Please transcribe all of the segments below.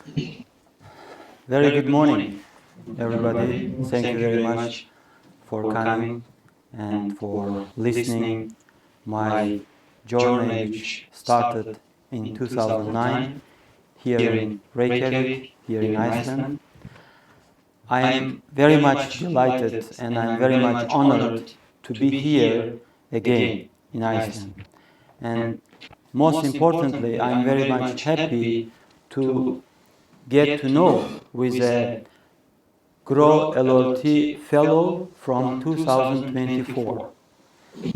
Very good morning, everybody. Thank you very much for coming and for listening my journey, which started in 2009 here in Reykjavik, here in Iceland. I am very much delighted and I'm very much honored to be here again in Iceland. And most importantly, I'm very much happy to get to know with a GRÓ LRT fellow from 2024.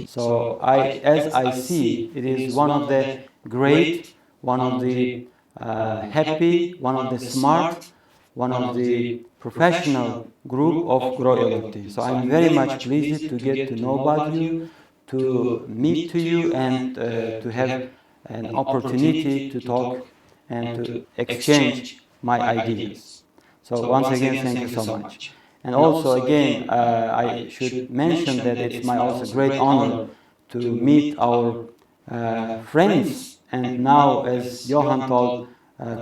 So as I see, it is one of the great, one of the happy, one of the smart, one of the professional group of GRÓ LRT. So I'm very much pleased to get to know about you, to meet to you, and to have an opportunity to talk and to exchange my ideas. So once again, thank you so much. And also, again, I should mention that it's my also great honor to meet our friends and now, as Johan told,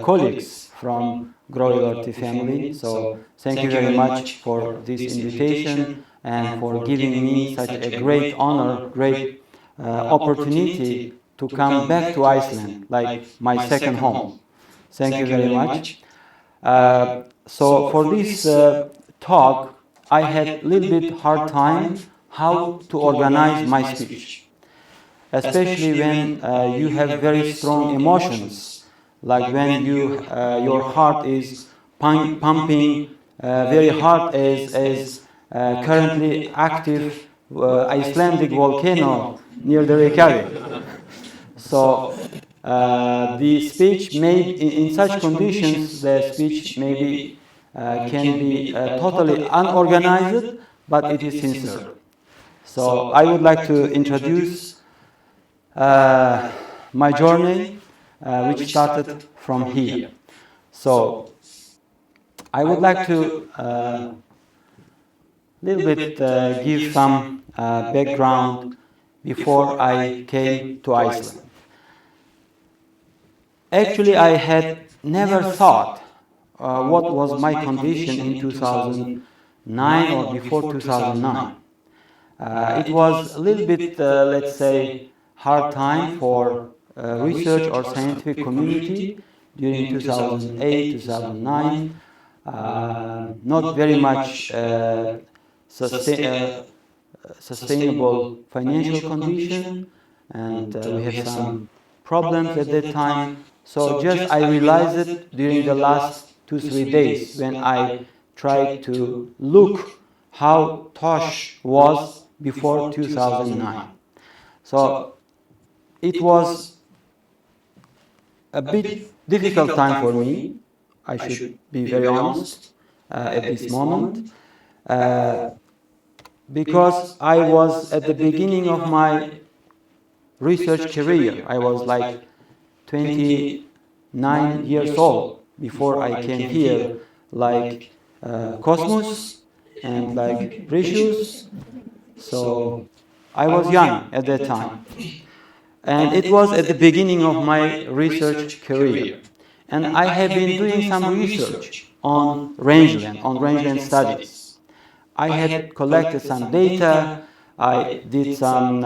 colleagues from GRÓ LRT family. So thank you very much for this invitation and for giving me such a great honor, great opportunity to come back to Iceland, like my second home. Thank you very much. So for this talk, I had a little bit hard time how to organize my speech, especially when you have very strong emotions, like when your heart is pumping very hard as currently active Icelandic volcano near the Reykjavik. So the speech may, in such conditions, the speech maybe can be totally unorganized, but it is sincere. So I would like to introduce my journey, which started from here. So I would like to little bit give some background before I came to Iceland. Actually, I had never thought what was my condition in 2009 or before 2009. It was a little bit, let's say, hard time for research or scientific community during 2008, 2009. Not very much sustainable financial condition, and we have some problems at that time. So just I realized it during the last 2-3 days when I tried to look how Tosh was before 2009. So it was a bit difficult time for me. I should be very honest at this moment, because I was at the beginning of my research career. I was like 29 years old before I came here, like Cosmos and like Precious. So I was young at that time. And it was at the beginning of my research career. And I have been doing some research on rangeland studies. I had collected some data, I did some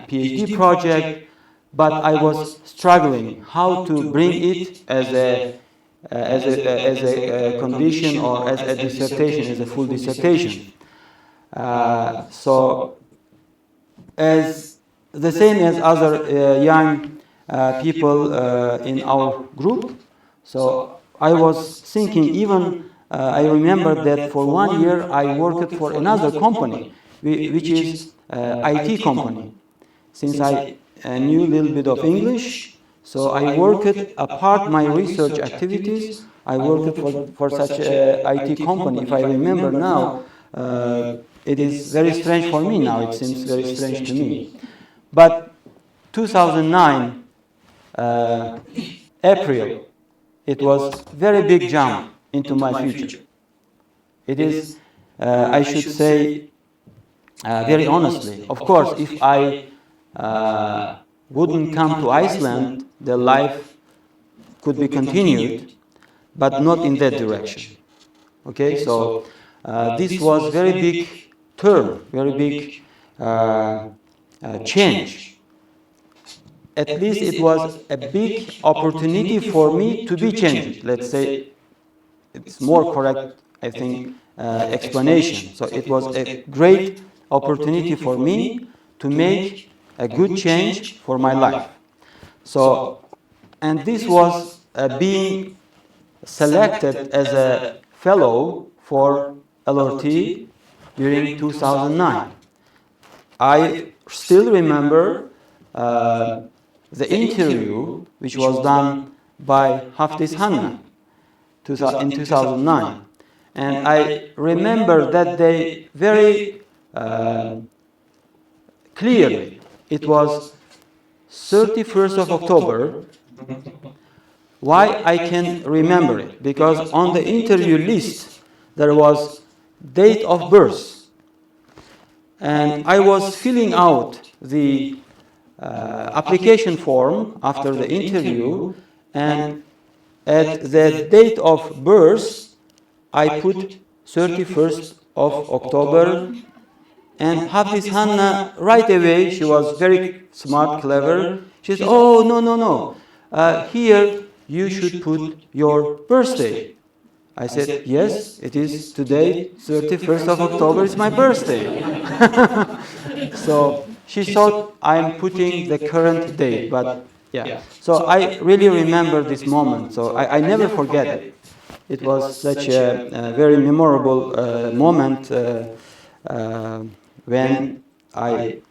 PhD project, but I was struggling how to bring it as a condition or as a dissertation, as a full dissertation. So as the same as other young people in our group, so I was thinking, even I remember that for 1 year I worked for another company, which is IT company. Since I knew a little bit of English, so I worked apart my research activities. I worked for such a IT company. If I remember now, it is very strange for me now. It seems very strange to me. But 2009, April, it was very big jump into my future. It is, I should say, very honestly. Of course, if I wouldn't come to Iceland, the life could be continued. but not in that direction. Okay, so this was very big turn, very big change. At least it was a big opportunity for me to be changed. Let's say it's more correct, I think, explanation. So it was a great opportunity for me to make a good change for my life. So, and this was being selected as a fellow for LRT during 2009. I still remember the interview which was done by Haftiz Hanna in 2009. And I remember that day very clearly. It was 31st of October. Why I can remember it? Because on the interview list there was date of birth. And I was filling out the application form after the interview, and at the date of birth I put 31st of October, and Hafiz Hanna right away, she was very smart, clever, she said, oh, no, here you should put your birthday. I said, yes, it is today, 31st of October is my birthday. So she thought I'm putting the current date, but yeah. So I really remember this moment, so I never forget it. It was such a very memorable moment when I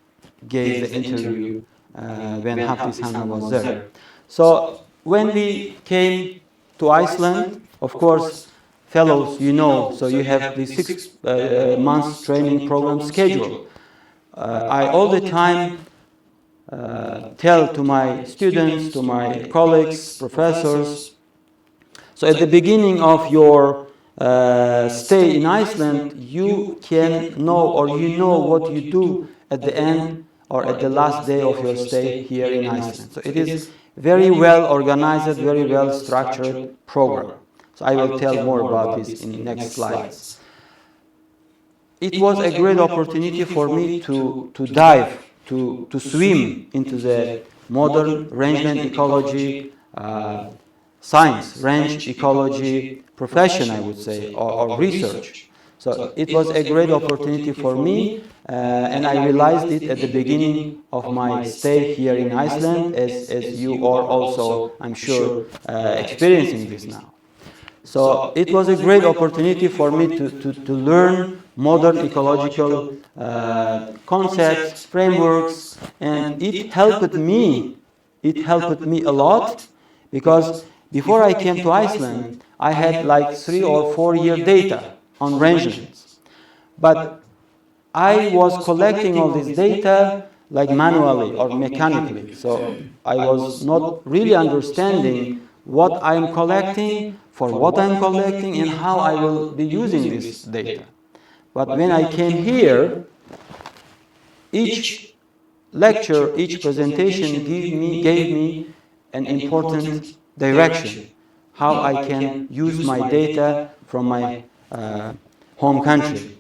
gave the interview when Hafiz Hanna was there. So when we came to Iceland, of course, fellows, you know, so you have the 6 months training program schedule. I all the time tell to my students, to my colleagues, professors, so at the beginning of your stay in Iceland, you can know, or you know what you do at the end or at the last day of your stay here in Iceland. So it is very well organized, very well structured program. So I will tell more about this in next slides. It was a great opportunity for me to dive, to swim into the modern rangeland ecology, science, range ecology profession, I would say, or research. So it was a great opportunity for me, and I realized it at the beginning of my stay here in Iceland, as you are also, I'm sure, experiencing this now. So it was a great opportunity for me to learn modern ecological concepts, frameworks, and it helped me a lot, because before I came to Iceland, I had like 3 or 4 year data on rangelands. But I was collecting all this data like manually or mechanically. So I was not really understanding what I am collecting, for what I am collecting, and how I will be using this data. But when I came here, each lecture, each presentation gave me an important direction, how I can use my data from my home country.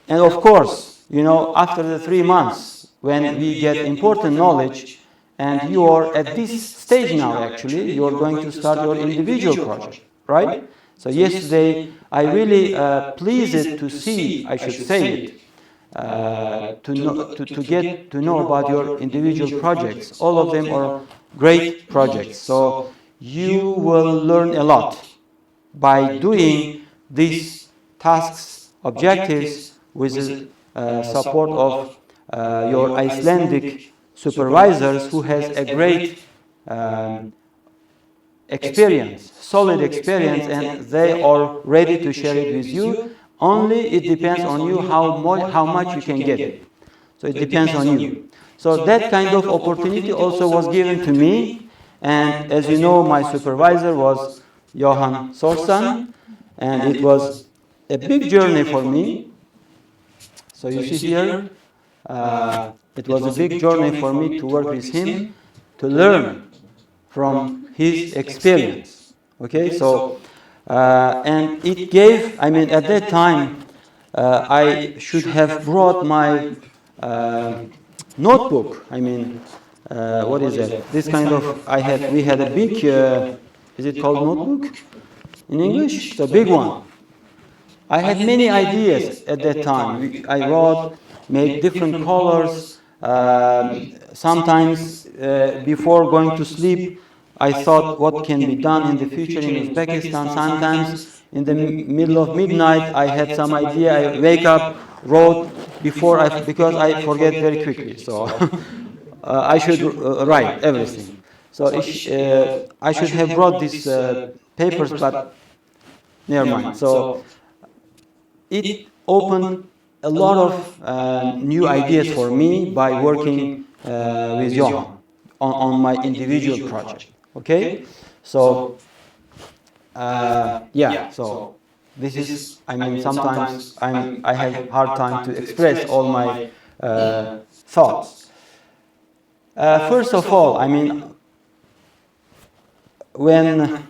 And of course, you know, after the 3 months, when we get important knowledge, and you are at this stage now, actually, you are going to start your individual project, right? So yesterday, I really pleased to see, I should say it, to get to know about your individual projects. All of them are great projects. So you will learn a lot by doing these tasks, objectives, with the support of your Icelandic supervisors, who has a great experience, solid experience, and they are ready to share it with you. Only it depends on you how much you can get it. So it depends on you. So that kind of opportunity also was given to me, and as you know, my supervisor was Johan Sorsan, and it was a big journey for me. So you see here, it was a big journey for me to work with him, to learn from his experience. Okay, so And it gave, I mean, at that time, I should have brought my notebook. I mean, what is that? This kind of, we had a big, is it called notebook in English? It's a big one. I had many ideas at that time. I wrote, make different colors. Sometimes before going to sleep, I thought what can be done in the future in Uzbekistan. Sometimes in the middle of midnight, I had some idea. I wake up, wrote because I forget very quickly. So I should write everything. So I should have brought these papers, but never mind. So it opened a lot of new ideas for me by working with Johan on my individual project. Okay, so yeah, so this is, I mean, sometimes I have hard time to express all my thoughts. First of all, I mean, when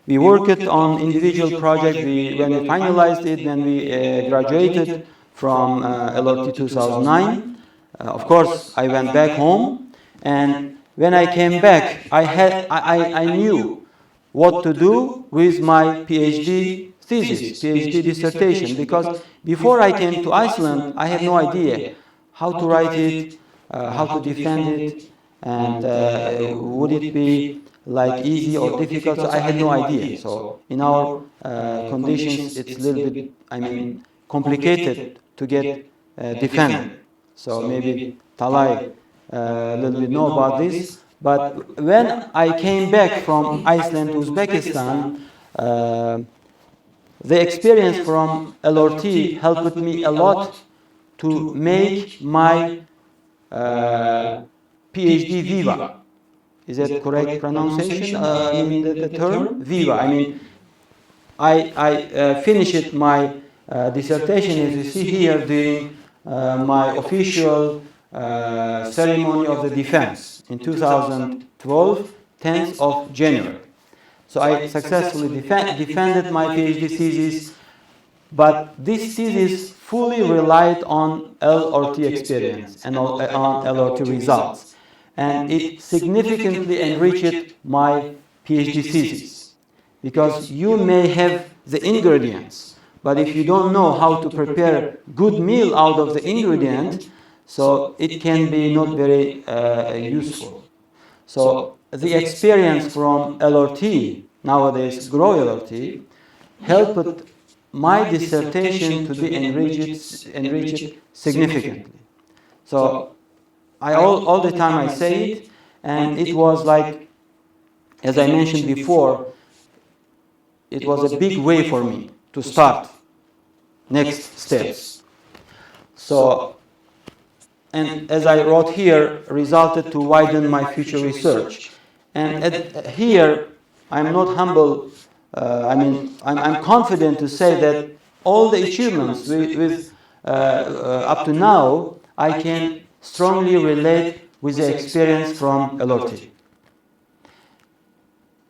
we worked on individual projects. When we finalized it, when we graduated from LRT 2009, of course, I went back home. And when I came back, I knew what to do with my PhD thesis, PhD dissertation, because before I came to Iceland, I had no idea how to write it, how to defend it, and would it be like easy or difficult. So I had no idea. So in our conditions, it's a little bit, I mean, complicated to get defended. So maybe Talay a little bit know about this. But when I came back from Iceland to Uzbekistan, the experience from LRT helped me a lot to make my PhD Viva. Is that correct pronunciation? I mean, the term Viva. I mean, I finished my dissertation, as you see here, during my official ceremony of the defense in 2012, 10th of January. So I successfully defended my PhD thesis, but this thesis fully relied on LRT experience and on LRT results. And it significantly enriched my PhD thesis. Because you may have the ingredients, but if you don't know how to prepare good meal out of the ingredient, so it can be not very useful. So the experience from LRT, nowadays GRÓ LRT, helped my dissertation to be enriched significantly. So all the time I say it, and it was like, as I mentioned before, it was a big way for me to start next steps. So, and as I wrote here, resulted to widen my future research. And here, I'm not humble. I mean, I'm confident to say that all the achievements up to now, I can strongly relate with the experience from LRT.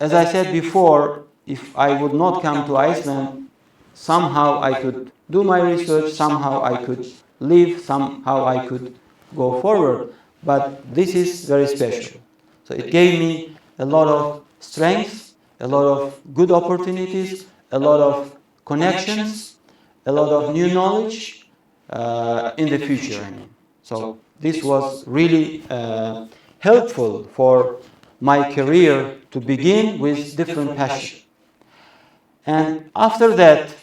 As I said before, if I would not come to Iceland, somehow I could do my research, somehow I could live, somehow I could go forward. But this is very special. So it gave me a lot of strength, a lot of good opportunities, a lot of connections, a lot of new knowledge in the future, I mean. So this was really helpful for my career to begin with different passion. And after that,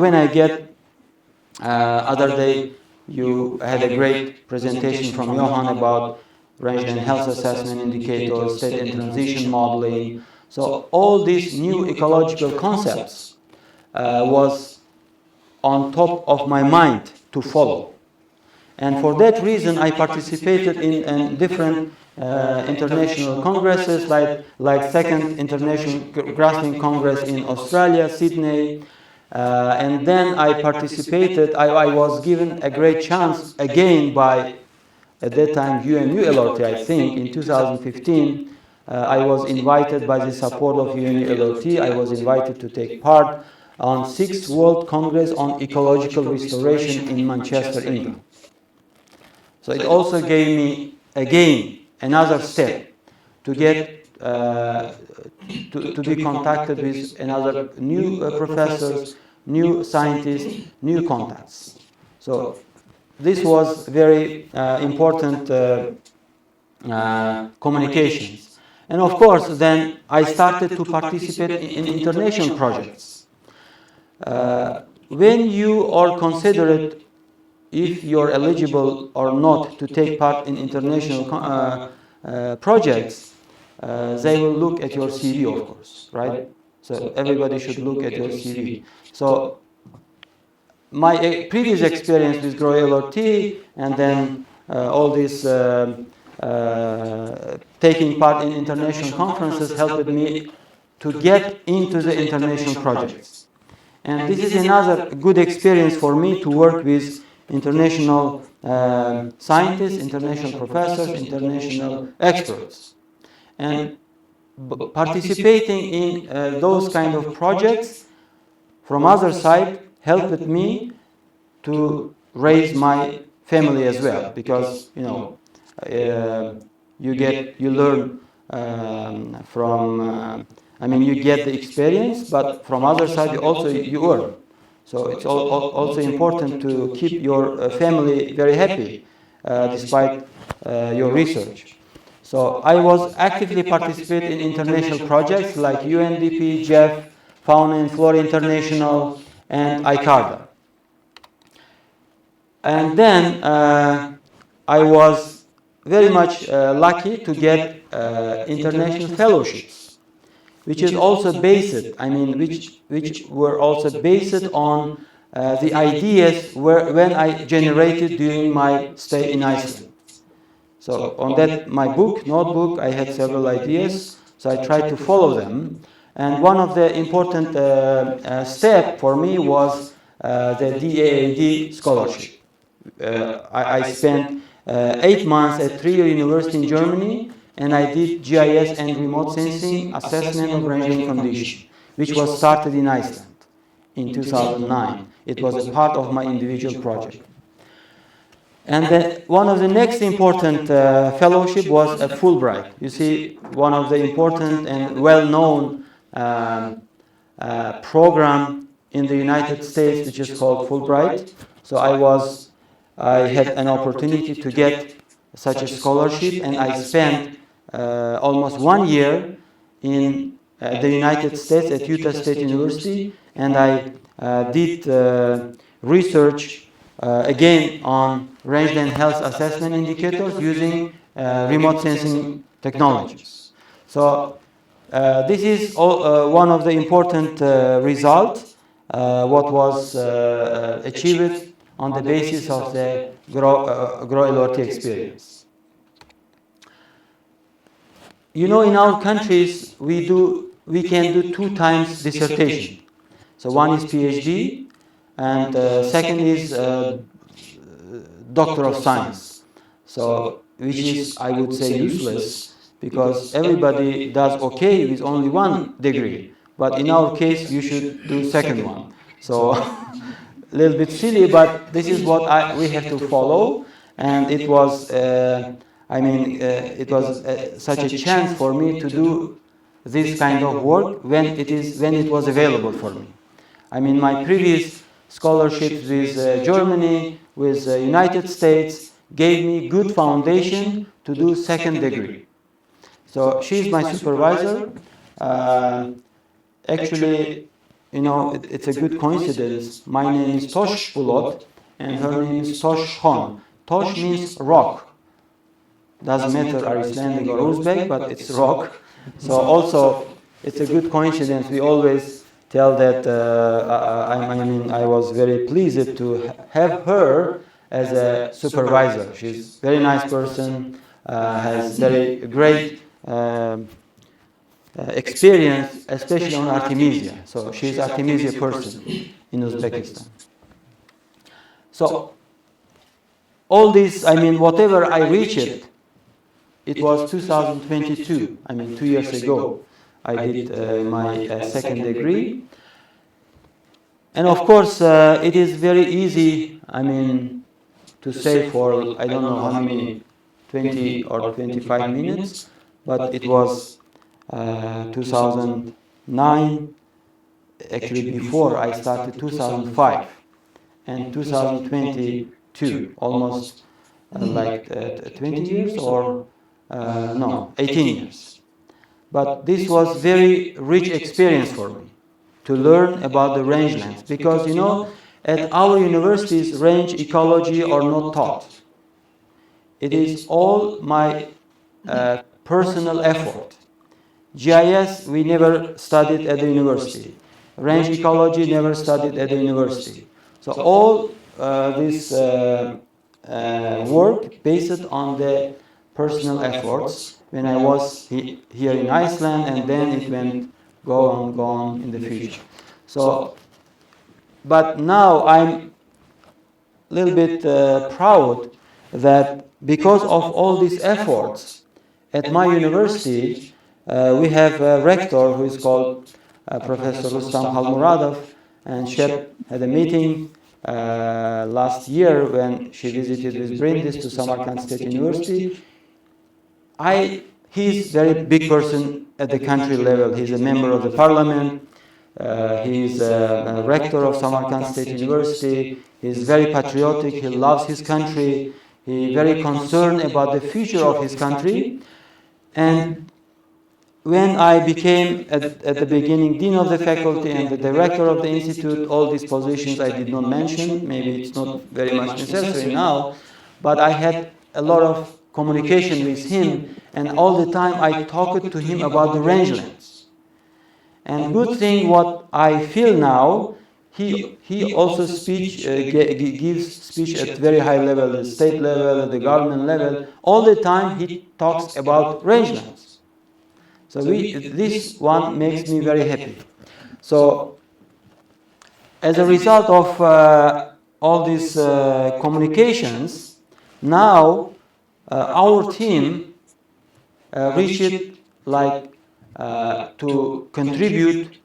when I get other day, you had a great presentation from Johan about range and health assessment indicators, state and transition modeling. So all these new ecological concepts was on top of my mind to follow. And for that reason, I participated in different international congresses, like Second International Grassland Congress in Australia, Sydney. And then I participated, I was given a great chance again by, at that time, UNU LRT, I think, in 2015, I was invited by the support of GRÓ. I was invited to take part on 6th World Congress on Ecological Restoration in Manchester, England. So it also gave me, again, another step to get to be contacted with another new professors, new scientists, new contacts. So this was very important communications. And of course, then I started to participate in international projects. When you are considered, if you're eligible or not to take part in international projects, they will look at your CV, of course, right? So everybody should look at your CV. So my previous experience with GRÓ LRT and then all this taking part in international conferences helped me to get into the international projects. And this is another good experience for me to work with international scientists, international professors, international experts. And participating in those kind of projects from other side helped me to raise my family as well, because you learn from you get the experience, but from other side you earn. So it's also important to keep your family very happy despite your research. So I was actively participating in international projects like UNDP, GEF, Fauna and Flora International, and ICARDA. And then I was very much lucky to get international fellowships, which is also based, which were also based on the ideas when I generated during my stay in Iceland. So on that, my notebook, I had several ideas, so I tried to follow them. And one of the important steps for me was the DAAD scholarship. I spent 8 months at 3-year university in Germany, and I did GIS and remote sensing assessment of rangeland condition, which was started in Iceland in 2009. It was a part of my individual project. And then one of the next important fellowship was a Fulbright. You see, one of the important and well-known program in the United States, which is called Fulbright. So I had an opportunity to get such a scholarship, and I spent almost 1 year in the United States at Utah State University, and I did research again on rangeland health assessment indicators using remote sensing technologies. So this is one of the important results what was achieved on the basis of the GRÓ LRT experience. In our countries we can do 2 times dissertation. So one is PhD, and second is Doctor of Science. So which is, I would say, useless, because everybody does okay with only 1 degree. But in our case, you should do second one. So a little bit silly, but this is what we have to follow. And it was, such a chance for me to do this kind of work when it was available for me. My previous scholarships with Germany, with the United States, gave me good foundation to do second degree. So she's my supervisor. Actually, it's a good coincidence. My name is Toshpulot, and her name is Toshhon. Tosh means rock. Doesn't matter are Icelandic or Uzbek, but it's rock. So also, it's a good coincidence. We always tell that I was very pleased to have her as a supervisor. She's a very nice person, has very great experience, especially on Artemisia. So she's Artemisia person in Uzbekistan. So all this, whatever I reached it was 2022, I mean 2 years ago, I did my second degree. And of course, it is very easy, I mean, to say for, I don't know how many, 20 or 25 minutes, but it was 2009, actually before I started 2005, and 2022, almost like 20 years or no, 18 years. But this was very rich experience for me to learn about the rangelands, because you know, at our universities, range ecology are not taught. It is all my personal effort. GIS we never studied at the university. Range ecology never studied at the university. So all this work based on the personal efforts when I was here in Iceland, and then it went go on in the future. So, but now I'm a little bit proud that because of all these efforts at my university, we have a rector who is called Professor Rustam Halmuradov, and Shep had a meeting last year when she visited with Brindis to Samarkand State University. He's very big person at the country level. He's a member of the parliament. He's a rector of Samarkand State University. He's very patriotic. He loves his country. He's very concerned about the future of his country. And when I became, at the beginning, dean of the faculty and the director of the institute, all these positions I did not mention. Maybe it's not very much necessary now, but I had a lot of communication with him, and all the time I talked to him about the rangelands. And good thing what I feel now, he also gives speech at very high level, the state level, the government level. All the time he talks about rangelands. So this one makes me very happy. So as a result of all these communications, now our team reached like to contribute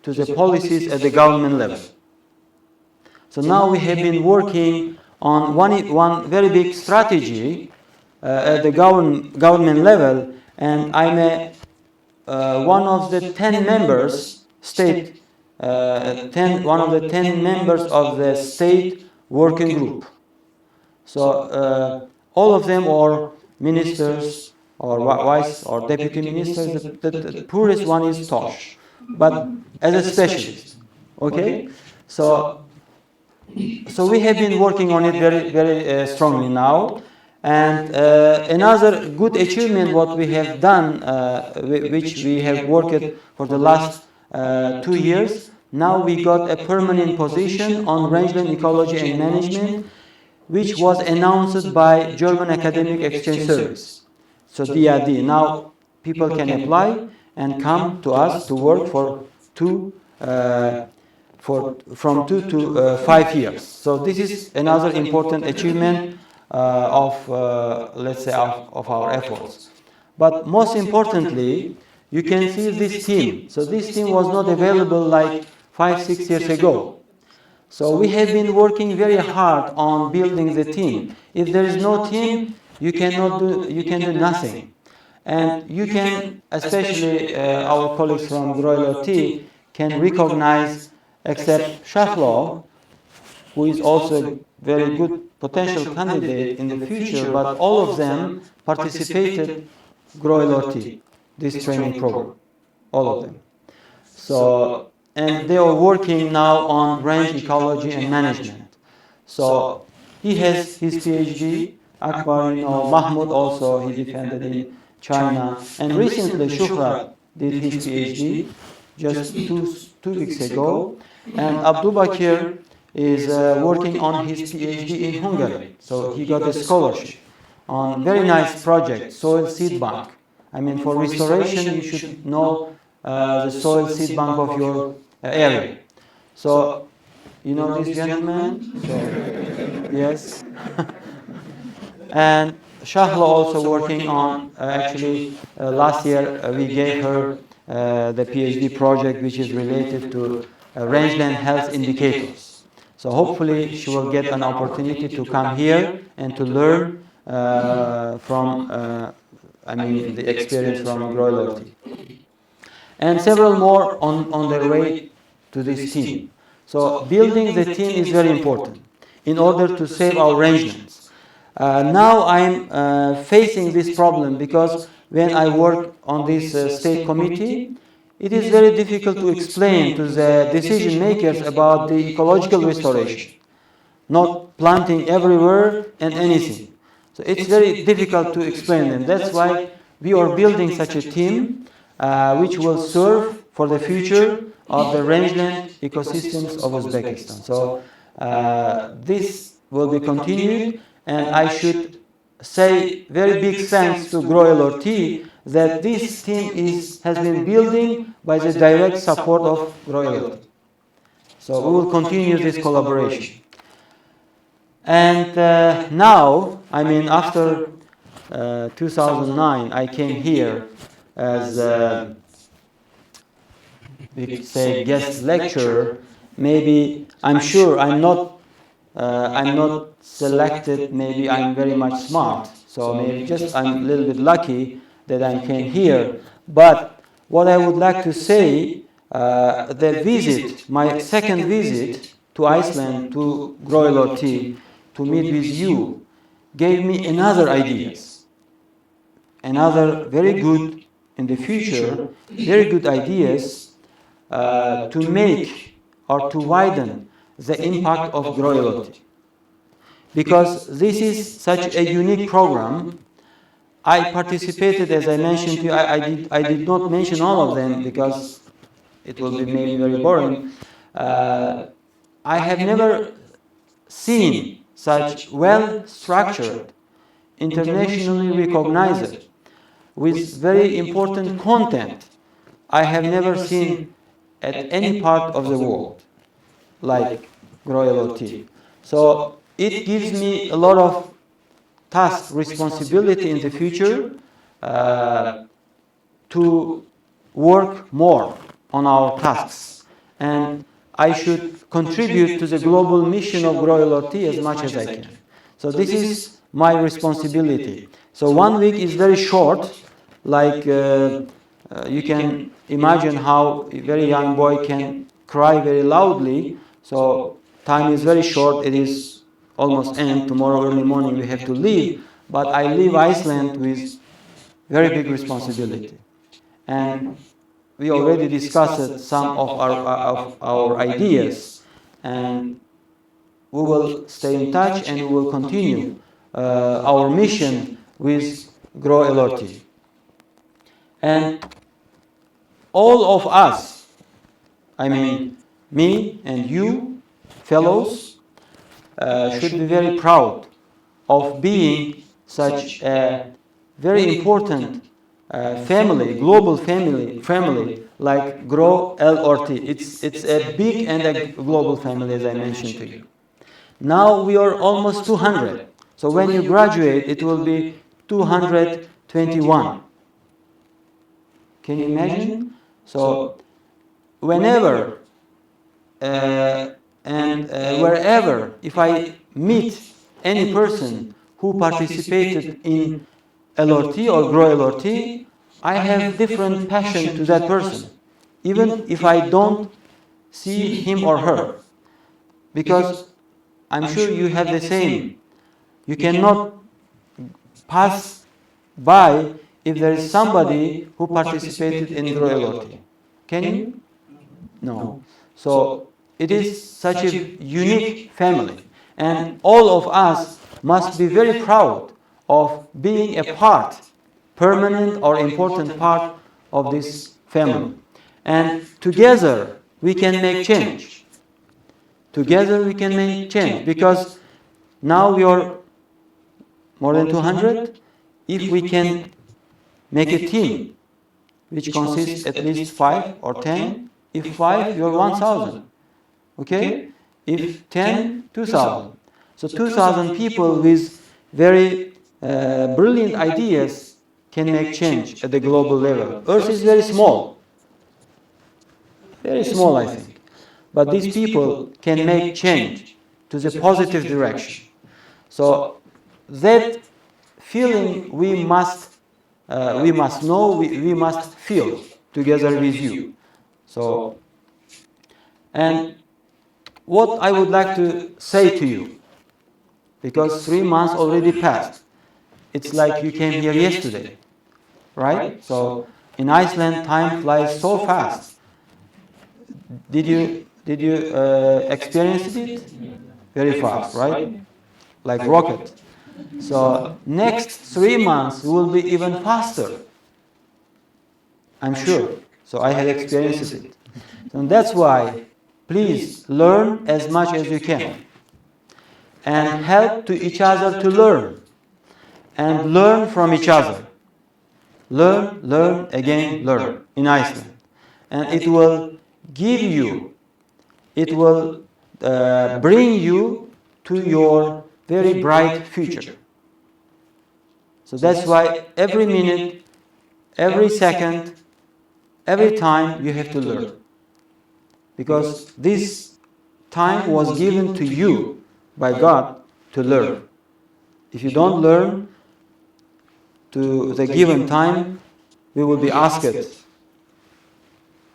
to the policies at the government level. So now we have been working on one very big strategy at the government level, and I'm one of the 10 members, one of the 10 members of the state working group. So all of them are ministers or vice or deputy ministers. The poorest one is Tosh, but as a specialist. Okay, so we have been working on it very strongly now. And another good achievement what we have done, which we have worked for the last 2 years, now we got a permanent position on rangeland ecology and management, which was announced by German Academic Exchange Service, so DRD. Now people can apply and come to us to work for from 2 to 5 years. So this is another important achievement let's say of our efforts. But most importantly, you can see this team. So this team was not available like 5-6 years ago. So we have been working very hard on building the team. If there is no team, you can do nothing. And you can, especially our colleagues from GRÓ LRT, can recognize, except Shaflov, who is also a very good potential candidate in the future, but all of them participated GRÓ LRT, this training program, all of them. So, and they are working now on range ecology and management. So he has his PhD, Akbar, Mahmoud also, he defended in China, and recently Shuhrat did his PhD just two weeks ago, and Abdubakir is working on his PhD in Hungary. So he got a scholarship on very nice project, soil seed bank. I mean, for restoration, you should know the soil seed bank of your area. So, you know this gentleman? So, yes. And Shahla also working on, actually last year we gave her the PhD project which is related to rangeland health indicators. So hopefully she will get an opportunity to come here and to learn from, the experience from GRÓ LRT. And several more on their way to this team. So building the team is very important in order to save our rangelands. Now I'm facing this problem because when I work on this state committee, it is very difficult to explain to the decision makers about the ecological restoration, not planting everywhere and anything. So it's very difficult to explain them. That's why we are building such a team which will serve for the future of the rangeland ecosystems of Uzbekistan. So this will be continued, and I should say very big thanks to GRÓ LRT that this team has been building by the direct support of GRÓ LRT. So we will continue this collaboration. And now, after 2009, I came here as we could say guest lecturer. Maybe I'm sure I'm not selected. Maybe I'm very much smart. So maybe just I'm a little bit lucky that I came here. But what I would like to say, the visit, my second visit to Iceland, to GRÓ LRT, to meet with you, gave me another ideas, another very good in the future, very good ideas to make or to widen the impact of GRÓ LRT. Because this is such a unique program. I participated, as I mentioned to you, I did not mention all of them because it will be maybe very boring. I have never seen such well-structured, internationally recognized, with very important content I have never seen at any part of the world, like GRÓ LRT. So it gives me a lot of task, responsibility in the future to work more on our tasks. And I should contribute to the global mission of GRÓ LRT as much as I can. So this is my responsibility. So 1 week is very short, like you can imagine how a very young boy can cry very loudly. So time is very short, it is almost end. Tomorrow early morning we have to leave. But I leave Iceland with very big responsibility. And we already discussed some of our ideas, and we will stay in touch and we will continue our mission with GRÓ LRT. And all of us, me and you, fellows, should be very proud of being such a very important family, global family like GRÓ LRT. It's a big and a global family, as I mentioned to you. Now we are almost 200. So when you graduate, it will be 221. Can you imagine? So whenever and wherever, if I meet any person who participated in LRT or GRÓ LRT, I have different passion to that person, even if I don't see him or her, because I'm sure you have the same. You cannot pass by if there is somebody who participated in GRÓ LRT. Can you? No. So it is such a unique family, and all of us must be very proud of being a part, permanent or important part of this family. And together we can make change. Together we can make change, because now we are more than 200. If we can make a team which consists at least 5 or 10, if 5, you are 1,000. Okay? If 10, 2,000. So 2,000 people with very brilliant ideas can make change at the global level. Earth is very small, I think. But these people can make change to the positive direction. So that feeling we must know, we must feel together with you. So, and what I would like to say to you, because 3 months already passed, it's like you came here yesterday, right? So in Iceland, time flies so fast. Did you experience it? Very fast, right? Like rocket. So next 3 months will be even faster, I'm sure. So I have experienced it. And that's why, please learn as much as you can and help to each other to learn and learn from each other. Learn, learn, again, learn in Iceland. And it will give you, it will bring you to your very bright future. So that's why every minute, every second, every time you have to learn. Because this time was given to you by God to learn. If you don't learn to the given time, we will be asked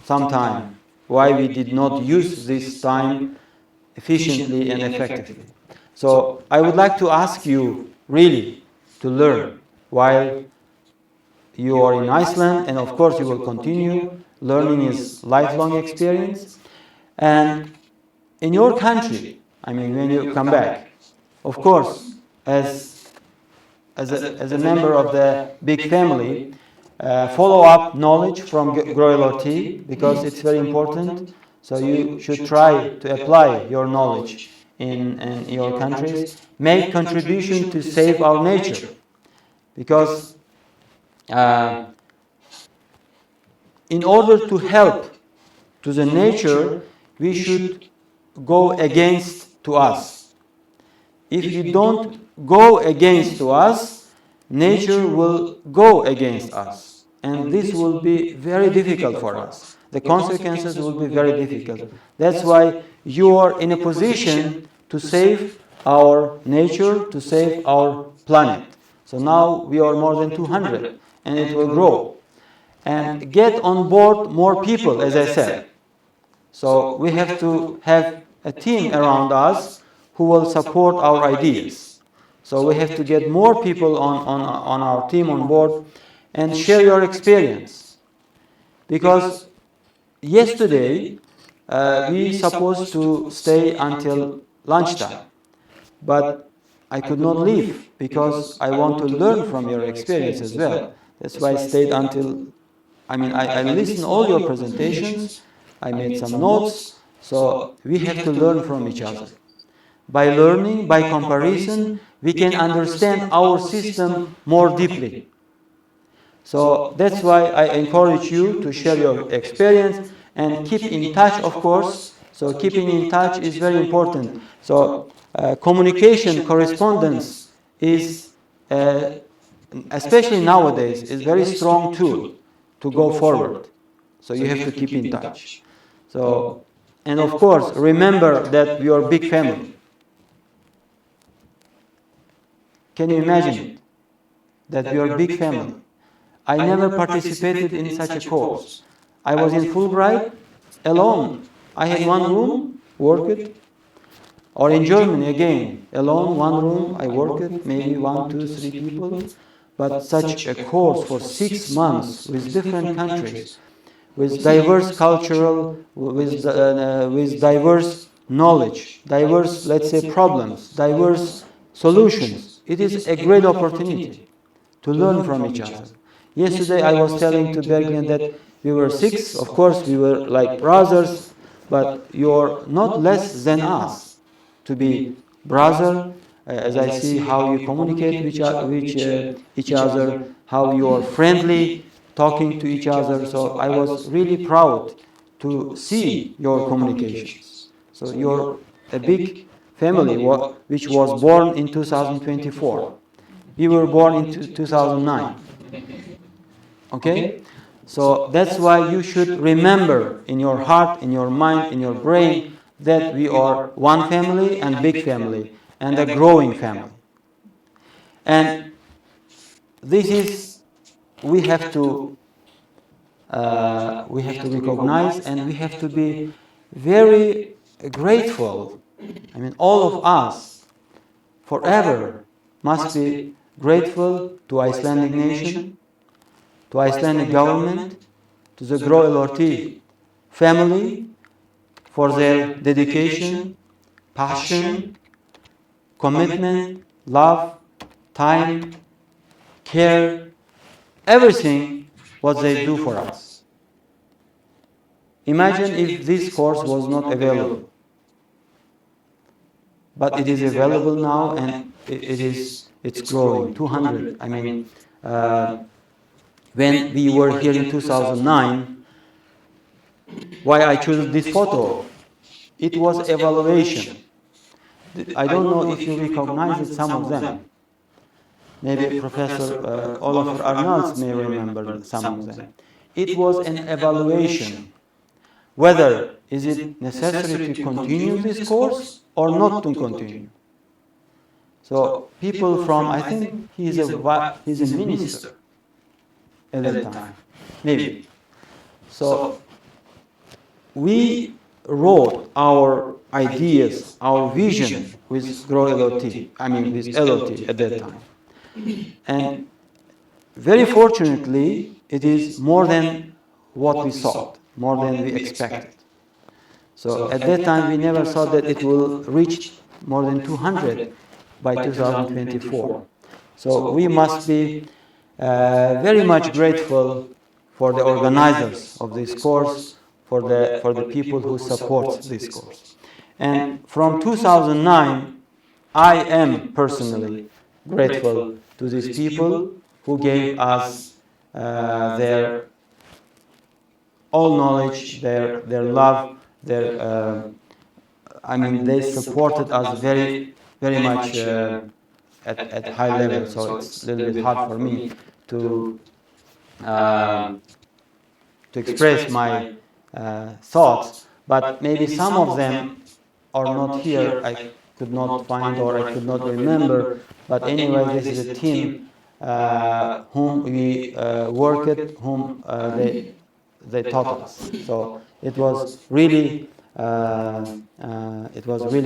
sometime why we did not use this time efficiently and effectively. So I would like to ask you really to learn while you are in Iceland, and of course you will continue. Learning is lifelong experience. And in your country, I mean, when you come back, of course, as a member of the big family, follow up knowledge from GRÓ LRT because it's very important. So you should try to apply your knowledge in your countries. Make contribution to save our nature, because in order to help to the nature, we should go against to us. If you don't go against to us, nature will go against us. And this will be very difficult for us. The consequences will be very difficult. That's why you are in a position to save our nature, to save our planet. So now we are more than 200, and it will grow. And get on board more people, as I said. So we have to have a team around us who will support our ideas. So we have to get more people on our team on board and share your experience. Because yesterday we supposed to stay until lunchtime, but I could not leave because I want to learn from your experience as well. That's why I stayed until, I listened all your presentations, I made some notes, so we have to learn from each other. By learning, by comparison, we can understand our system more deeply. So that's why I encourage you to share your experience and keep in touch, of course. So keeping in touch is very important. So communication, correspondence is, especially nowadays, is a very strong tool to go forward. So you have to keep in touch. So, and of course, remember that we are a big family. Can you imagine it? That we are a big family. I never participated in such a course. I was in Fulbright alone. I had one room, worked. Or in Germany again, alone, one room, I worked, maybe 1, 2, 3 people. But such a course for 6 months with different countries, with diverse cultural, with diverse knowledge, diverse, let's say, problems, diverse solutions. It is a great opportunity to learn from each other. Yesterday I was telling to Bergen that we were 6, of course we were like brothers, but you're not less than us to be brother, as I see how you communicate with each other, how you are friendly, talking to each other. So I was really proud to see your communications. So you're a big family which was born in 2024. We were born in 2009. Okay? So that's why you should remember in your heart, in your mind, in your brain that we are one family and big family and a growing family. And this is, we have to recognize, and we have to be very grateful. I mean, all of us forever must be grateful to Icelandic nation, to Icelandic government, to the GRÓ LRT family for their dedication, passion, commitment, love, time, care, everything what they do for us. Imagine if this course was not available. But it is available now, and it's growing. 200. I mean, when we were here in 2009, why I chose this photo? It was evaluation. I don't know if you recognize it, some of them. Maybe Professor Olafur Arnalds may remember some of them. It was an evaluation. Whether is it necessary to continue this course or not to continue. So people from, I think he's a minister at that time, maybe. So we wrote our ideas, our vision with GRÓ LRT, I mean with LRT at that time. And very fortunately, it is more than what we thought, more than we expected. So at that time, we never thought that it will reach more than 200 by 2024. So we must be very much grateful for the organizers of this course, for the people who support this course. And from 2009, I am personally grateful to these people who gave us their all knowledge, their love, their I mean, they supported us very much at high level. So it's a little bit hard for me to express my thoughts. But maybe some of them are not here. I could not find or I could not remember. But anyway, this is a team whom we worked, whom they taught us. So it was really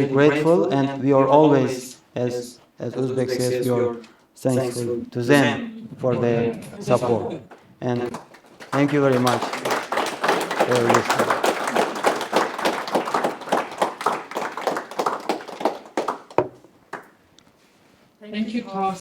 grateful, and we are always, as Uzbek says, we are thankful to them for their support. And thank you very much for listening. Thank you, Tosh.